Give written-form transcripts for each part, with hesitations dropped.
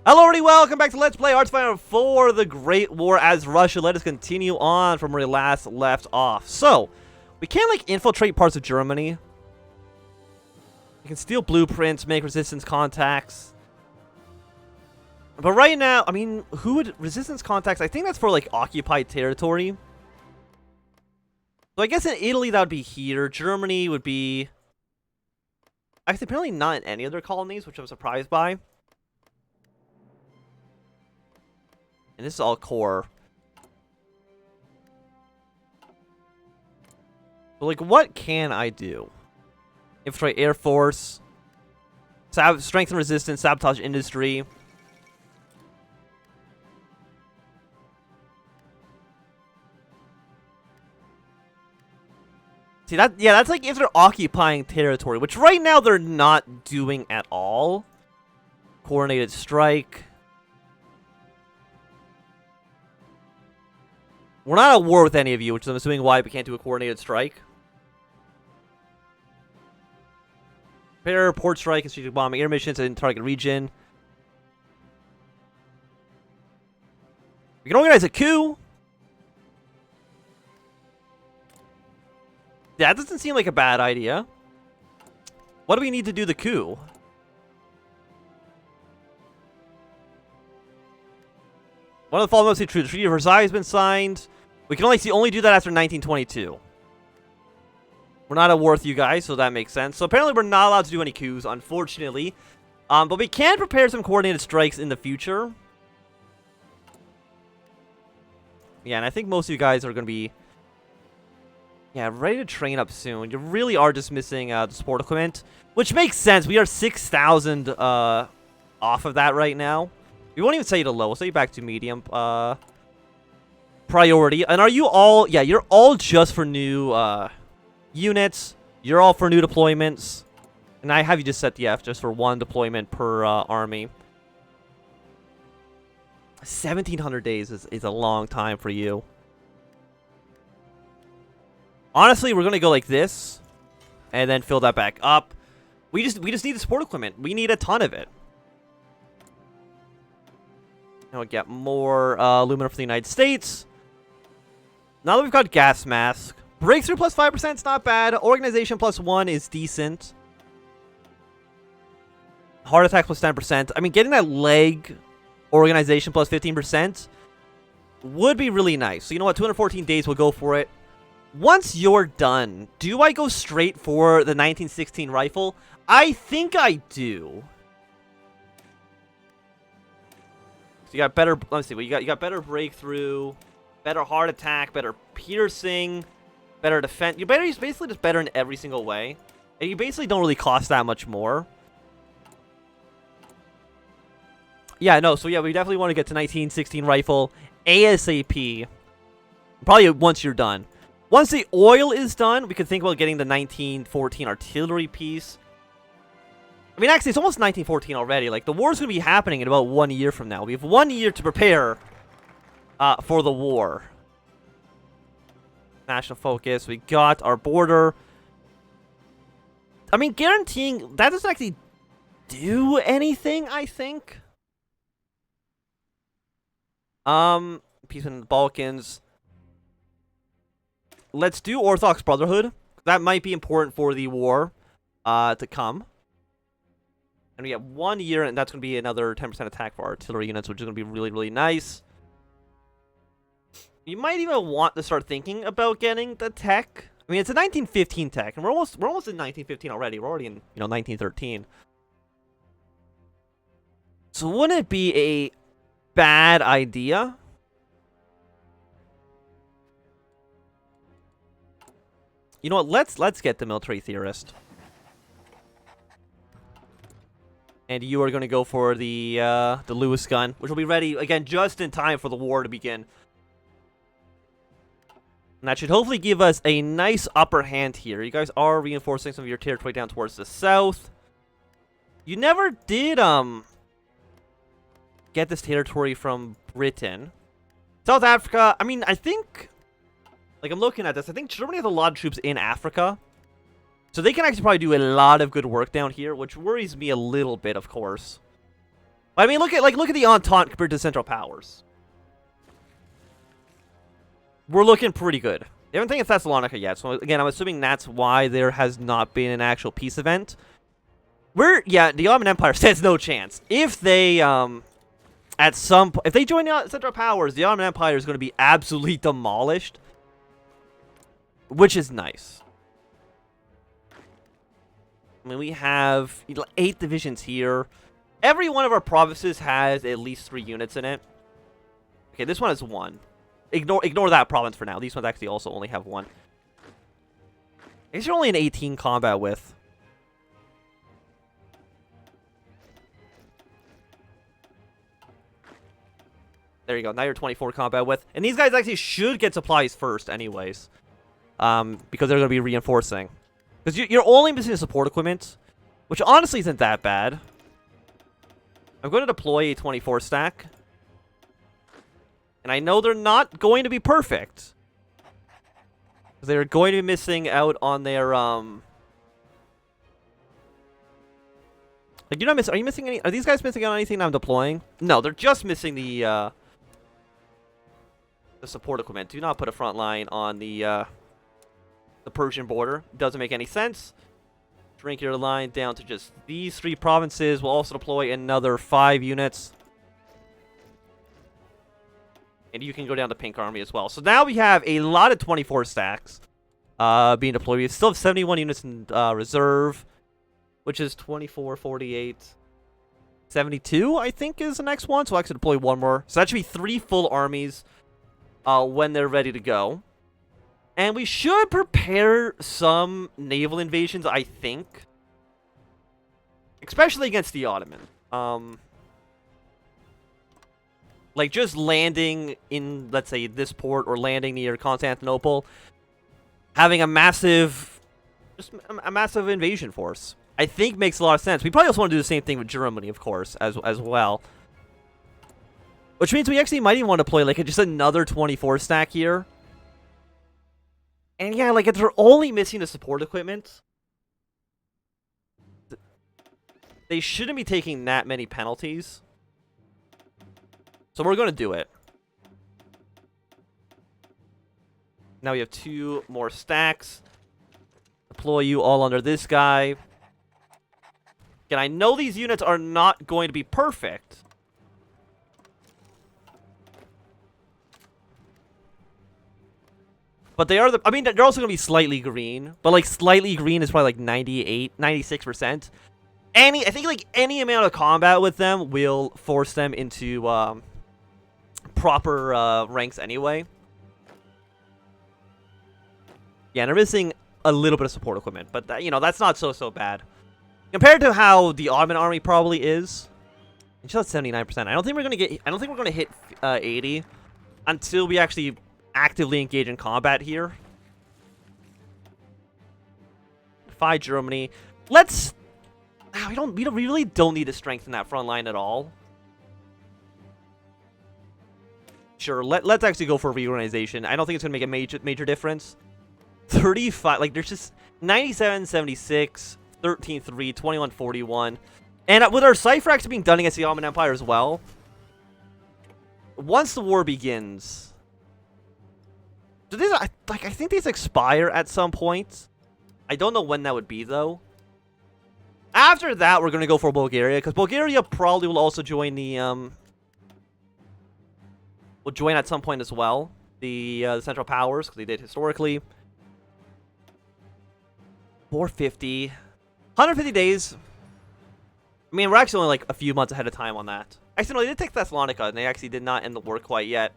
Hello everybody, welcome back to Let's Play HOI4, the Great War as Russia. Let us continue on from where we last left off. So, we can't, like, infiltrate parts of Germany. We can steal blueprints, make resistance contacts. But right now, I mean, who would... Resistance contacts, I think that's for, like, occupied territory. So I guess in Italy that would be here. Germany would be... Actually, apparently not in any other colonies, which I'm surprised by. And this is all core. But, like, what can I do? Infiltrate Air Force. Strengthen resistance, sabotage industry. See, that's like if they're occupying territory, which right now they're not doing at all. Coordinated strike. We're not at war with any of you, which is I'm assuming why we can't do a coordinated strike. Prepare port strike and strategic bombing air missions in target region. We can organize a coup. Yeah, that doesn't seem like a bad idea. What do we need to do the coup? One of the following must be true. The Treaty of Versailles has been signed. We can only do that after 1922. We're not at war with you guys, so that makes sense. So apparently we're not allowed to do any coups, unfortunately. But we can prepare some coordinated strikes in the future. Yeah, and I think most of you guys are going to be... Yeah, ready to train up soon. You really are just missing the support equipment, which makes sense. We are 6,000 off of that right now. We won't even set you to low. We'll set you back to medium priority. And are you all... Yeah, you're all just for new units. You're all for new deployments. And I have you just set the F just for one deployment per army. 1,700 days is a long time for you. Honestly, we're going to go like this. And then fill that back up. We just need the support equipment. We need a ton of it. And we'll get more aluminum for the United States. Now that we've got gas mask. Breakthrough plus 5% is not bad. Organization plus 1 is decent. Heart attack plus 10%. I mean, getting that leg organization plus 15% would be really nice. So you know what? 214 days, we'll go for it. Once you're done, do I go straight for the 1916 rifle? I think I do. So you got better, let's see, well, you got better breakthrough, better heart attack, better piercing, better defense. You're basically just better in every single way. And you basically don't really cost that much more. Yeah, no, so yeah, we definitely want to get to 1916 rifle ASAP. Probably once you're done. Once the oil is done, we could think about getting the 1914 artillery piece. I mean, actually, it's almost 1914 already. Like, the war's going to be happening in about 1 year from now. We have 1 year to prepare for the war. National focus. We got our border. I mean, guaranteeing... That doesn't actually do anything, I think. Peace in the Balkans. Let's do Orthodox Brotherhood. That might be important for the war to come. And we have 1 year, and that's going to be another 10% attack for artillery units, which is going to be really, really nice. You might even want to start thinking about getting the tech. I mean, it's a 1915 tech, and we're almost in 1915 already. We're already in 1913. So wouldn't it be a bad idea? You know what? Let's get the military theorist. And you are going to go for the Lewis gun, which will be ready, again, just in time for the war to begin. And that should hopefully give us a nice upper hand here. You guys are reinforcing some of your territory down towards the south. You never did, get this territory from Britain. South Africa, I mean, I think... Like, I'm looking at this. I think Germany has a lot of troops in Africa. So they can actually probably do a lot of good work down here, which worries me a little bit, of course. I mean, look at the Entente compared to Central Powers. We're looking pretty good. They haven't taken Thessalonica yet, so again, I'm assuming that's why there has not been an actual peace event. Yeah, the Ottoman Empire stands no chance. If they, if they join the Central Powers, the Ottoman Empire is going to be absolutely demolished. Which is nice. I mean, we have 8 divisions here. Every one of our provinces has at least 3 units in it. Okay, this one has 1. Ignore that province for now. These ones actually also only have 1. I guess you're only an 18 combat with. There you go. Now you're 24 combat with. And these guys actually should get supplies first anyways. Because they're going to be reinforcing. Because you're only missing the support equipment. Which honestly isn't that bad. I'm going to deploy a 24 stack. And I know they're not going to be perfect. They're going to be missing out on their, Like, you're not missing... Are you missing any... Are these guys missing out on anything I'm deploying? No, they're just missing the support equipment. Do not put a front line on the Persian border. Doesn't make any sense. Shrink your line down to just these 3 provinces. We'll also deploy another 5 units. And you can go down to Pink Army as well. So now we have a lot of 24 stacks being deployed. We still have 71 units in reserve, which is 24, 48, 72, I think is the next one. So I'll actually deploy 1 more. So that should be 3 full armies when they're ready to go. And we should prepare some naval invasions, I think. Especially against the Ottoman. Like, just landing in, let's say, this port or landing near Constantinople. Having a massive... Just a massive invasion force. I think makes a lot of sense. We probably also want to do the same thing with Germany, of course, as well. Which means we actually might even want to play, like, just another 24 stack here. And yeah, like, if they're only missing the support equipment, they shouldn't be taking that many penalties. So we're going to do it. Now we have 2 more stacks. Deploy you all under this guy. And I know these units are not going to be perfect. But they are I mean, they're also going to be slightly green. But, like, slightly green is probably, like, 98, 96%. I think, like, any amount of combat with them will force them into, proper, ranks anyway. Yeah, they're missing a little bit of support equipment. But, that, you know, that's not so bad. Compared to how the Ottoman army probably is. It's just 79%. I don't think we're going to hit 80 until we actually actively engage in combat here. Defy Germany. Let's... We really don't need to strengthen that front line at all. Sure, let's actually go for reorganization. I don't think it's going to make a major difference. 35, like, there's just 97, 76, 13, 3, 21, 41. And with our cipher actually being done against the Ottoman Empire as well, once the war begins... So these, I think these expire at some point. I don't know when that would be, though. After that, we're going to go for Bulgaria, because Bulgaria probably will also join the, will join at some point as well. The Central Powers, because they did historically. 450. 150 days. I mean, we're actually only, like, a few months ahead of time on that. Actually, no, they did take Thessalonica, and they actually did not end the war quite yet.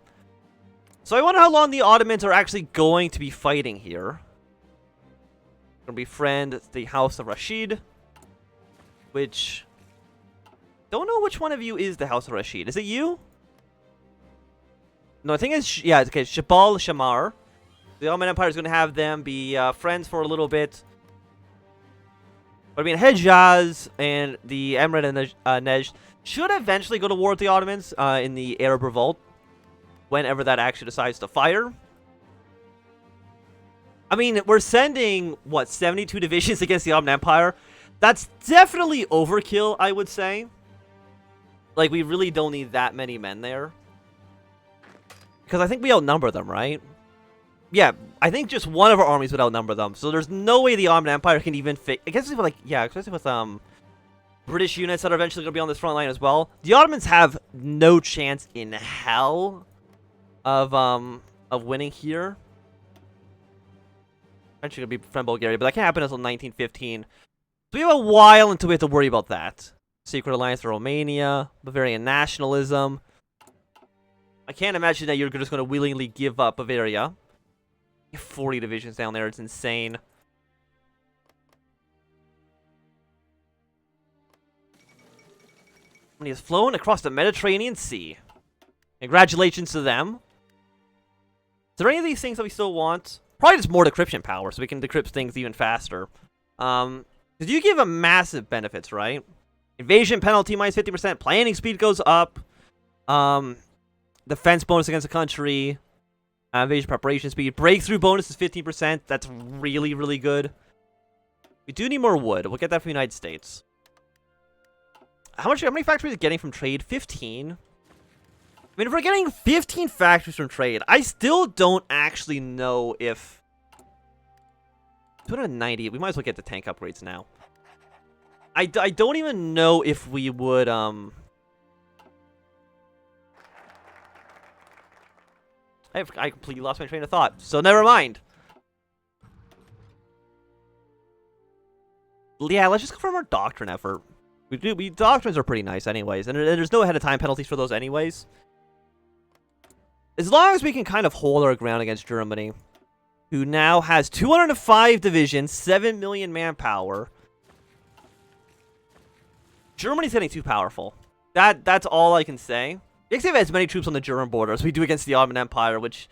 So I wonder how long the Ottomans are actually going to be fighting here. We're going to befriend the House of Rashid. Which... Don't know which one of you is the House of Rashid. Is it you? No, I think it's... Yeah, okay, Shabal Shamar. The Ottoman Empire is going to have them be friends for a little bit. But I mean, Hejaz and the Emirate and Nejd should eventually go to war with the Ottomans in the Arab Revolt. Whenever that actually decides to fire. I mean, we're sending, what, 72 divisions against the Ottoman Empire? That's definitely overkill, I would say. Like, we really don't need that many men there. Because I think we outnumber them, right? Yeah, I think just one of our armies would outnumber them. So there's no way the Ottoman Empire can even fit. I guess with, like, yeah, especially with British units that are eventually going to be on this front line as well. The Ottomans have no chance in hell of winning here. Eventually going to be from Bulgaria, but that can't happen until 1915. So we have a while until we have to worry about that. Secret alliance with Romania, Bavarian nationalism. I can't imagine that you're just going to willingly give up Bavaria. 40 divisions down there, it's insane. And he has flown across the Mediterranean Sea. Congratulations to them. Is there any of these things that we still want? Probably just more decryption power, so we can decrypt things even faster. Because you give them massive benefits, right? Invasion penalty minus 50%. Planning speed goes up. Defense bonus against the country. Invasion preparation speed. Breakthrough bonus is 15%. That's really, really good. We do need more wood. We'll get that from the United States. How many factories are we getting from trade? 15. I mean, if we're getting 15 factories from trade, I still don't actually know if... 290. We might as well get the tank upgrades now. I don't even know if we would, I completely lost my train of thought, so never mind. Yeah, let's just confirm our doctrine effort. Doctrines are pretty nice anyways, and there's no ahead of time penalties for those anyways. As long as we can kind of hold our ground against Germany, who now has 205 divisions, 7 million manpower. Germany's getting too powerful. That's all I can say. We actually have as many troops on the German border as we do against the Ottoman Empire, which...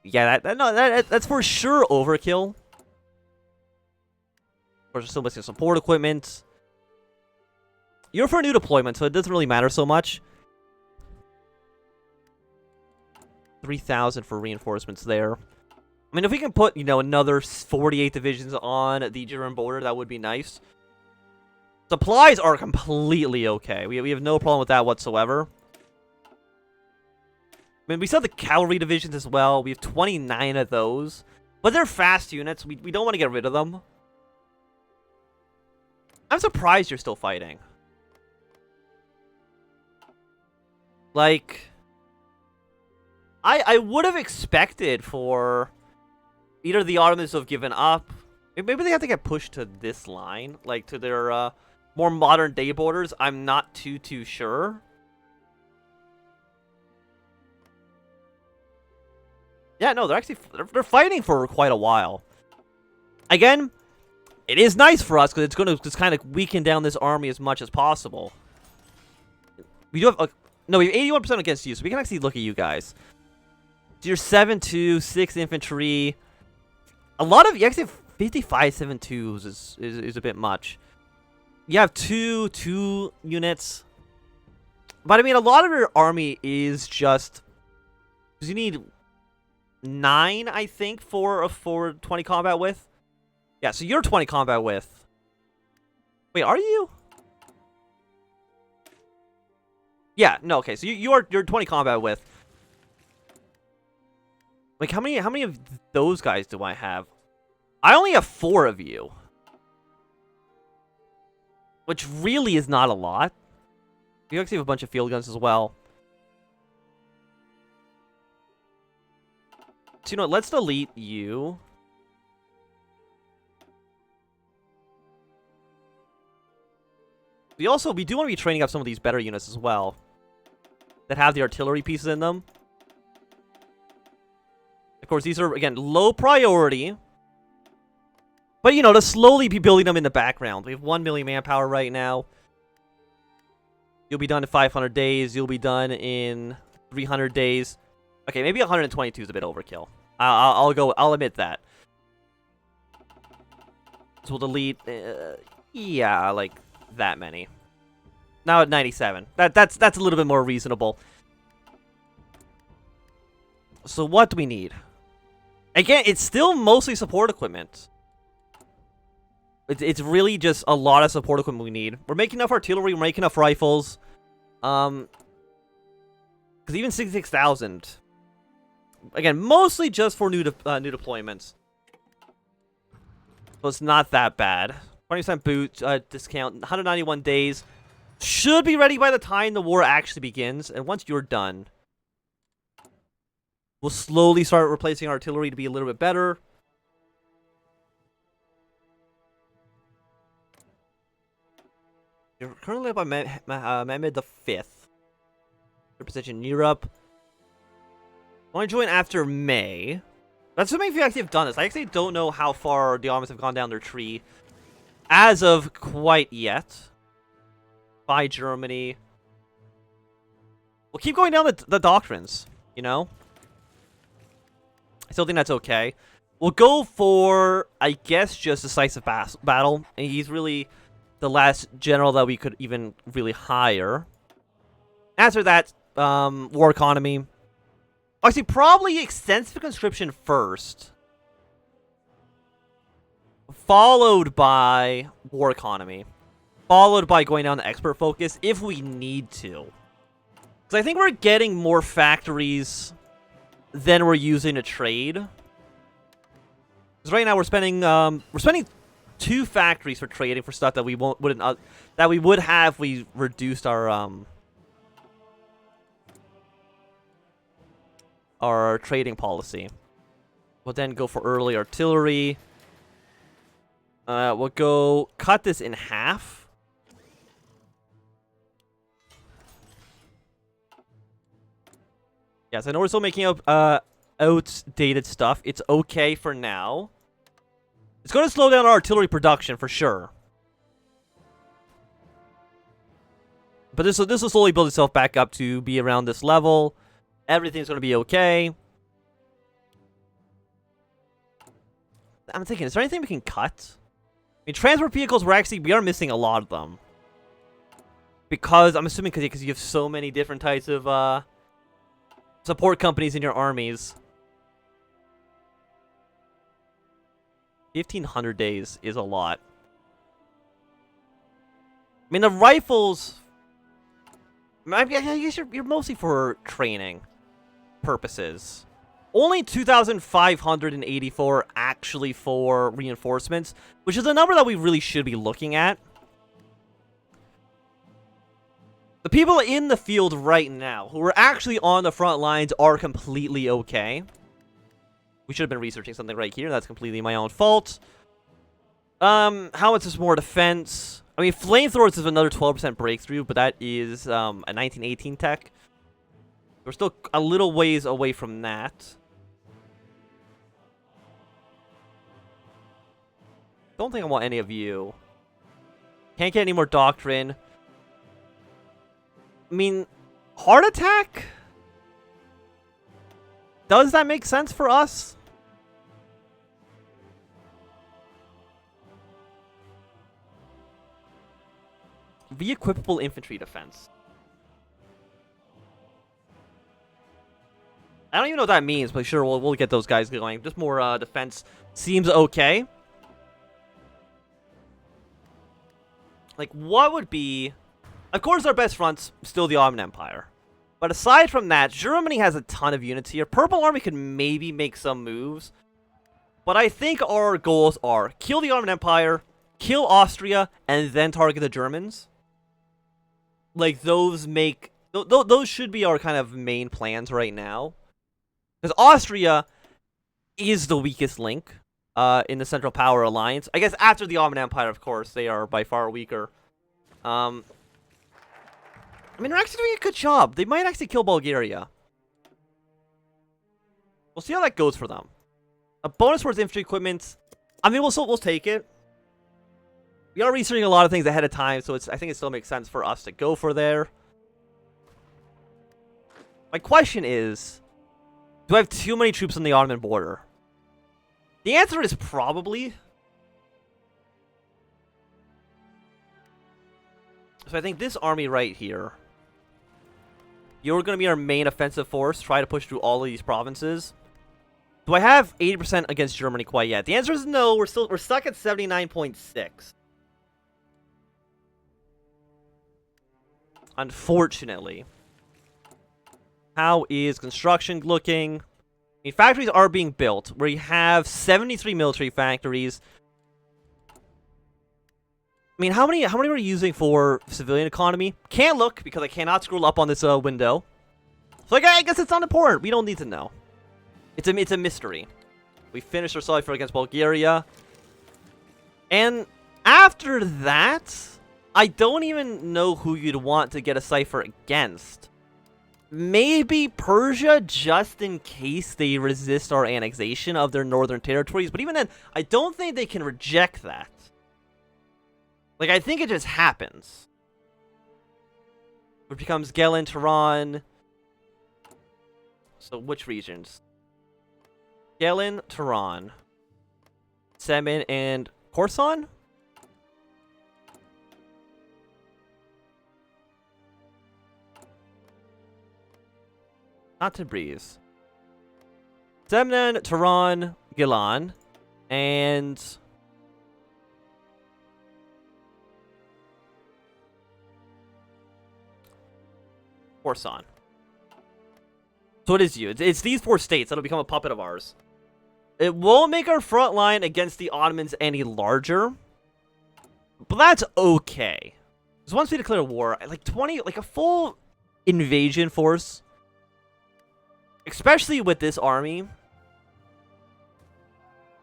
Yeah, that's for sure overkill. Of course, we're still missing support equipment. You're for a new deployment, so it doesn't really matter so much. 3,000 for reinforcements there. I mean, if we can put, you know, another 48 divisions on the German border, that would be nice. Supplies are completely okay. We have no problem with that whatsoever. I mean, we still have the cavalry divisions as well. We have 29 of those. But they're fast units. We don't want to get rid of them. I'm surprised you're still fighting. Like... I would have expected for... either the Ottomans to have given up. Maybe they have to get pushed to this line. Like, to their more modern day borders. I'm not too sure. Yeah, no, they're fighting for quite a while. Again, it is nice for us because it's going to just kind of weaken down this army as much as possible. We do have no, we have 81% against you, so we can actually look at you guys. So you're 7-2, 6 infantry. A lot of you actually have 55 7-2s is a bit much. You have two units. But I mean, a lot of your army is just because you need 9, I think, for 20 combat width. Yeah, so you're 20 combat width. Wait, are you? Yeah, no, okay, so you're 20 combat width. Like, how many of those guys do I have? I only have 4 of you. Which really is not a lot. You actually have a bunch of field guns as well. So, you know what, let's delete you. We do want to be training up some of these better units as well. That have the artillery pieces in them. Of course, these are, again, low priority. But, you know, to slowly be building them in the background. We have 1 million manpower right now. You'll be done in 500 days. You'll be done in 300 days. Okay, maybe 122 is a bit overkill. I'll admit that. So we'll delete, yeah, like that many. Now at 97. That's a little bit more reasonable. So what do we need? Again, it's still mostly support equipment. It's really just a lot of support equipment we need. We're making enough artillery, we're making enough rifles. Because even 66,000. Again, mostly just for new deployments. So it's not that bad. 20% boot discount, 191 days. Should be ready by the time the war actually begins. And once you're done, we'll slowly start replacing artillery to be a little bit better. You're currently up by Mehmed the 5th. Your position in Europe. I want to join after May. That's assuming if you actually have done this. I actually don't know how far the Ottomans have gone down their tree as of quite yet. By Germany. We'll keep going down the doctrines, you know? I still think that's okay. We'll go for, I guess, just decisive battle. And he's really the last general that we could even really hire. After that, war economy. Actually, probably extensive conscription first. Followed by war economy. Followed by going down to expert focus if we need to. Because I think we're getting more factories than we're using to trade. Because right now we're spending 2 factories for trading for stuff that we would have if we reduced our trading policy. We'll then go for early artillery. We'll go cut this in half. Yes, I know we're still making up outdated stuff. It's okay for now. It's going to slow down our artillery production for sure. But this will slowly build itself back up to be around this level. Everything's going to be okay. I'm thinking, is there anything we can cut? I mean, transport vehicles, we are missing a lot of them. Because, I'm assuming because you have so many different types of, support companies in your armies. 1,500 days is a lot. I mean, the rifles... I guess you're mostly for training purposes. Only 2,584 actually for reinforcements, which is a number that we really should be looking at. The people in the field right now, who are actually on the front lines, are completely okay. We should have been researching something right here. That's completely my own fault. How much is more defense? I mean, flamethrowers is another 12% breakthrough, but that is a 1918 tech. We're still a little ways away from that. Don't think I want any of you. Can't get any more doctrine. I mean, heart attack? Does that make sense for us? Re-equipable infantry defense. I don't even know what that means, but sure, we'll get those guys going. Just more defense seems okay. Like, what would be... Of course, our best front's still the Ottoman Empire. But aside from that, Germany has a ton of units here. Purple Army could maybe make some moves. But I think our goals are kill the Ottoman Empire, kill Austria, and then target the Germans. Like, those make... Those should be our kind of main plans right now. Because Austria is the weakest link in the Central Power Alliance. I guess after the Ottoman Empire, of course, they are by far weaker. I mean, they're actually doing a good job. They might actually kill Bulgaria. We'll see how that goes for them. A bonus towards infantry equipment. I mean, we'll take it. We are researching a lot of things ahead of time, so I think it still makes sense for us to go for there. My question is, do I have too many troops on the Ottoman border? The answer is probably. So I think this army right here, you're going to be our main offensive force. Try to push through all of these provinces. Do I have 80% against Germany quite yet? The answer is no. We're stuck at 79.6. unfortunately. How is construction looking? I mean, factories are being built. We have 73 military factories. I mean, how many are we using for civilian economy? Can't look because I cannot scroll up on this window. So I guess it's not important. We don't need to know. It's a mystery. We finished our cipher against Bulgaria. And after that, I don't even know who you'd want to get a cipher against. Maybe Persia, just in case they resist our annexation of their northern territories. But even then, I don't think they can reject that. Like, I think it just happens. It becomes Gelen, Tehran. So, which regions? Gelen, Tehran. Semen, and Khorasan? Not Tabriz. Semnan, Tehran, Gilan, and Khorasan. So it is you. It's these 4 states that'll become a puppet of ours. It won't make our front line against the Ottomans any larger, but that's okay. Because once we declare war, like a full invasion force, especially with this army.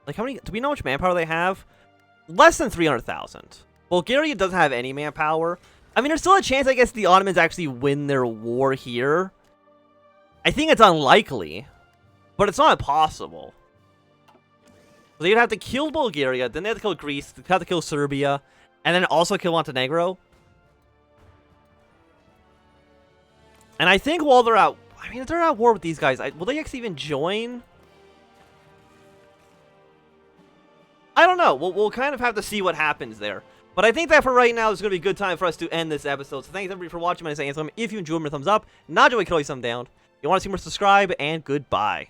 Like, how many? Do we know how much manpower they have? Less than 300,000. Bulgaria doesn't have any manpower. I mean, there's still a chance, I guess, the Ottomans actually win their war here. I think it's unlikely, but it's not impossible. So they'd have to kill Bulgaria, then they have to kill Greece, they have to kill Serbia, and then also kill Montenegro. And I think while they're out, I mean, if they're at war with these guys, will they actually even join? I don't know. We'll kind of have to see what happens there. But I think that for right now, it's going to be a good time for us to end this episode. So thanks everybody for watching. My name is Ansem. If you enjoyed, a thumbs up. Not enjoy, you can always thumb down. If you want to see more, subscribe, and goodbye.